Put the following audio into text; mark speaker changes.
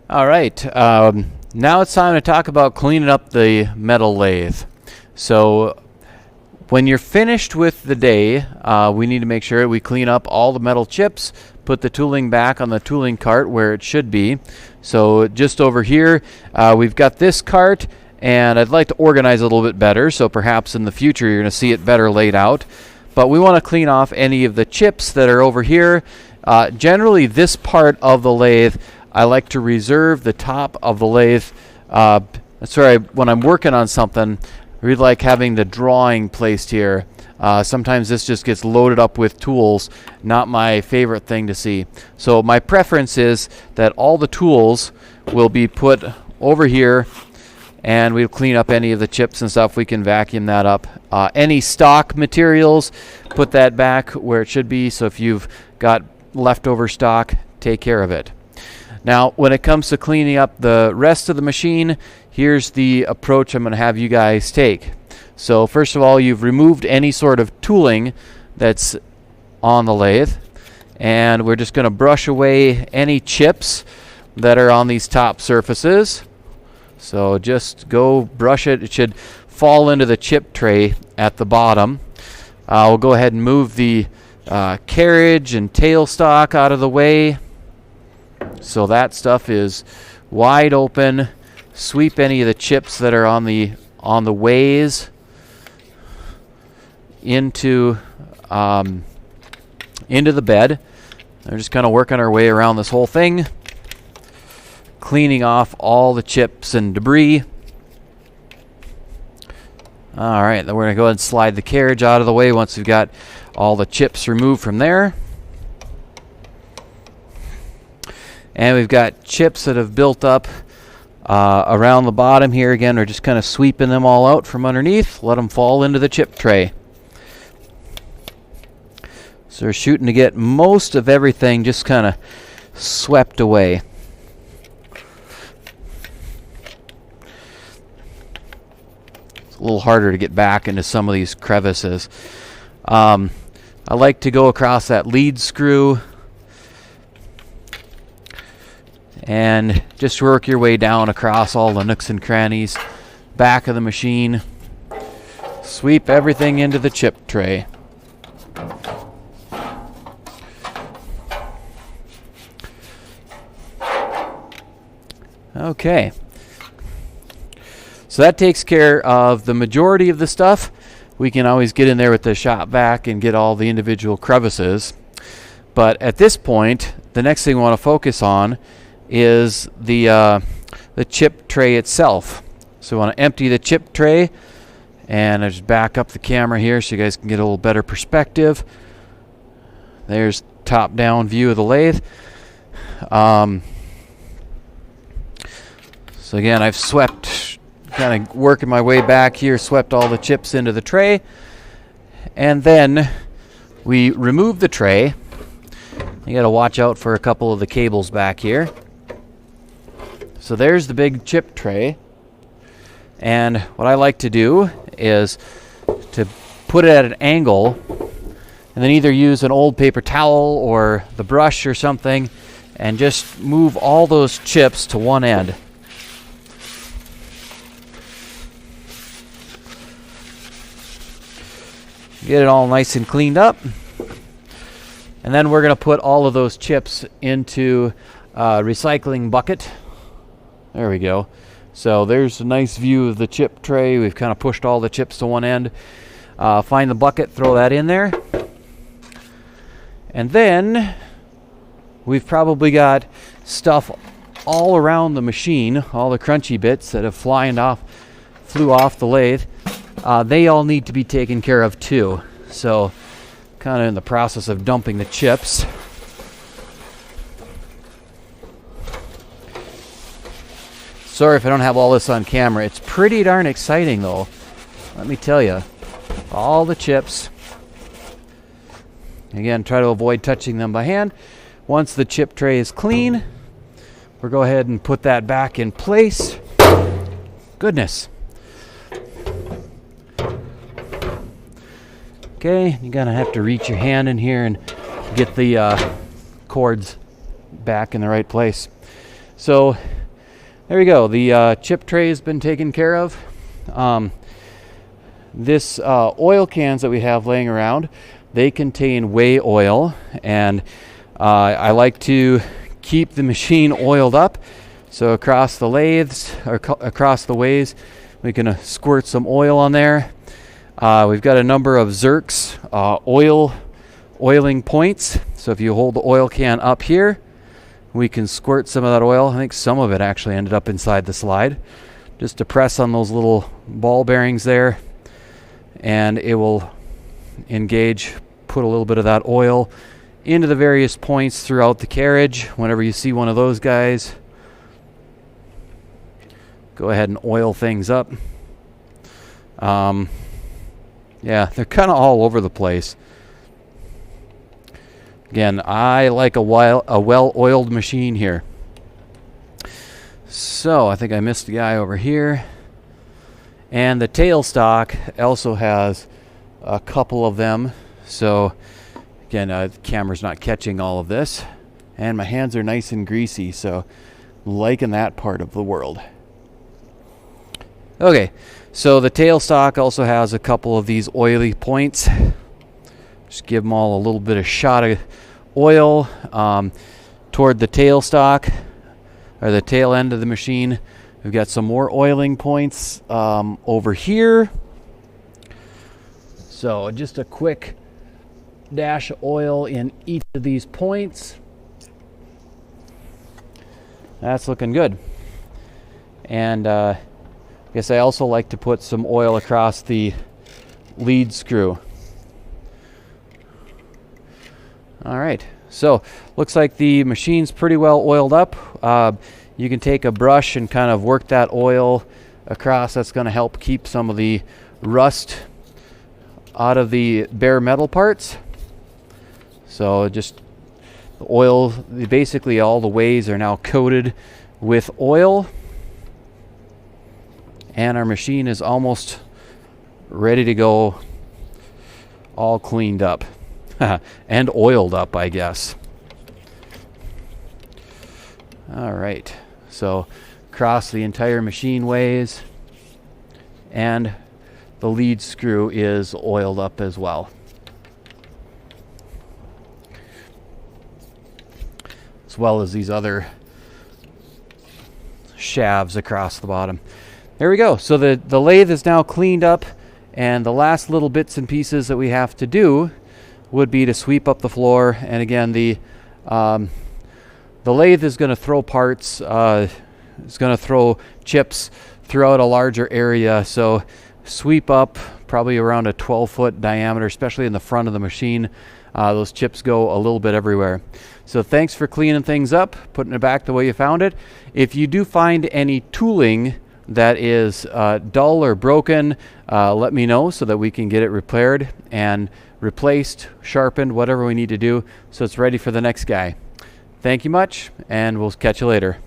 Speaker 1: All right, now it's time to talk about cleaning up the metal lathe. So when you're finished with the day, we need to make sure we clean up all the metal chips, put the tooling back on the tooling cart where it should be. So just over here, we've got this cart, and I'd like to organize it a little bit better, so perhaps in the future you're going to see it better laid out. But we want to clean off any of the chips that are over here. Generally, this part of the lathe, I like to reserve the top of the lathe. When I'm working on something, I really like having the drawing placed here. Sometimes this just gets loaded up with tools. Not my favorite thing to see. So my preference is that all the tools will be put over here, and we'll clean up any of the chips and stuff. We can vacuum that up. Any stock materials, put that back where it should be. So if you've got leftover stock, take care of it. Now, when it comes to cleaning up the rest of the machine, here's the approach I'm going to have you guys take. So first of all, you've removed any sort of tooling that's on the lathe, and we're just going to brush away any chips that are on these top surfaces. So just go brush it. It should fall into the chip tray at the bottom. We'll go ahead and move the carriage and tailstock out of the way. So that stuff is wide open. Sweep any of the chips that are on the ways into the bed. We're just kind of working our way around this whole thing, cleaning off all the chips and debris. All right, then we're going to go ahead and slide the carriage out of the way once we've got all the chips removed from there. And we've got chips that have built up around the bottom here. Again, we're just kind of sweeping them all out from underneath. Let them fall into the chip tray. So we're shooting to get most of everything just kind of swept away. It's a little harder to get back into some of these crevices. I like to go across that lead screw and just work your way down across all the nooks and crannies, back of the machine. Sweep everything into the chip tray. Okay. So that takes care of the majority of the stuff. We can always get in there with the shop vac and get all the individual crevices. But at this point, the next thing we want to focus on is the chip tray itself. So we want to empty the chip tray, and I just back up the camera here so you guys can get a little better perspective. There's top-down view of the lathe. So again, I've swept, kind of working my way back here, swept all the chips into the tray, and then we remove the tray. You got to watch out for a couple of the cables back here. So there's the big chip tray, and what I like to do is to put it at an angle and then either use an old paper towel or the brush or something and just move all those chips to one end. Get it all nice and cleaned up, and then we're going to put all of those chips into a recycling bucket. There we go. So there's a nice view of the chip tray. We've kind of pushed all the chips to one end. Find the bucket, throw that in there. And then we've probably got stuff all around the machine, all the crunchy bits that have flew off the lathe. They all need to be taken care of too. So kind of in the process of dumping the chips. Sorry if I don't have all this on camera. It's pretty darn exciting though. Let me tell you. All the chips. Again, try to avoid touching them by hand. Once the chip tray is clean, we'll go ahead and put that back in place. Goodness. Okay, you're gonna have to reach your hand in here and get the cords back in the right place. So There we go. The chip tray has been taken care of. This oil cans that we have laying around, they contain whey oil, and I like to keep the machine oiled up. So across the lathes, or across the ways, we can squirt some oil on there. We've got a number of Zerks oiling points. So if you hold the oil can up here, we can squirt some of that oil. I think some of it actually ended up inside the slide. Just to press on those little ball bearings there, and it will engage, put a little bit of that oil into the various points throughout the carriage. Whenever you see one of those guys, go ahead and oil things up. Yeah, they're kind of all over the place. Again, I like a well-oiled machine here. So I think I missed the guy over here. And the tailstock also has a couple of them. So again, the camera's not catching all of this. And my hands are nice and greasy, so liking that part of the world. Okay, so the tailstock also has a couple of these oily points. Just give them all a little bit of shot of oil toward the tailstock, or the tail end of the machine. We've got some more oiling points over here. So just a quick dash of oil in each of these points. That's looking good. And I guess I also like to put some oil across the lead screw. All right, so looks like the machine's pretty well oiled up. You can take a brush and kind of work that oil across. That's going to help keep some of the rust out of the bare metal parts. So just the oil, basically all the ways are now coated with oil. And our machine is almost ready to go, all cleaned up. And oiled up, I guess. All right, so across the entire machine ways, and the lead screw is oiled up as well. As well as these other shafts across the bottom. There we go. So the lathe is now cleaned up, and the last little bits and pieces that we have to do would be to sweep up the floor. And again, the lathe is going to throw parts, it's going to throw chips throughout a larger area. So sweep up probably around a 12-foot diameter, especially in the front of the machine. Those chips go a little bit everywhere. So thanks for cleaning things up, putting it back the way you found it. If you do find any tooling that is dull or broken, let me know so that we can get it repaired and replaced, sharpened, whatever we need to do, so it's ready for the next guy. Thank you much, and we'll catch you later.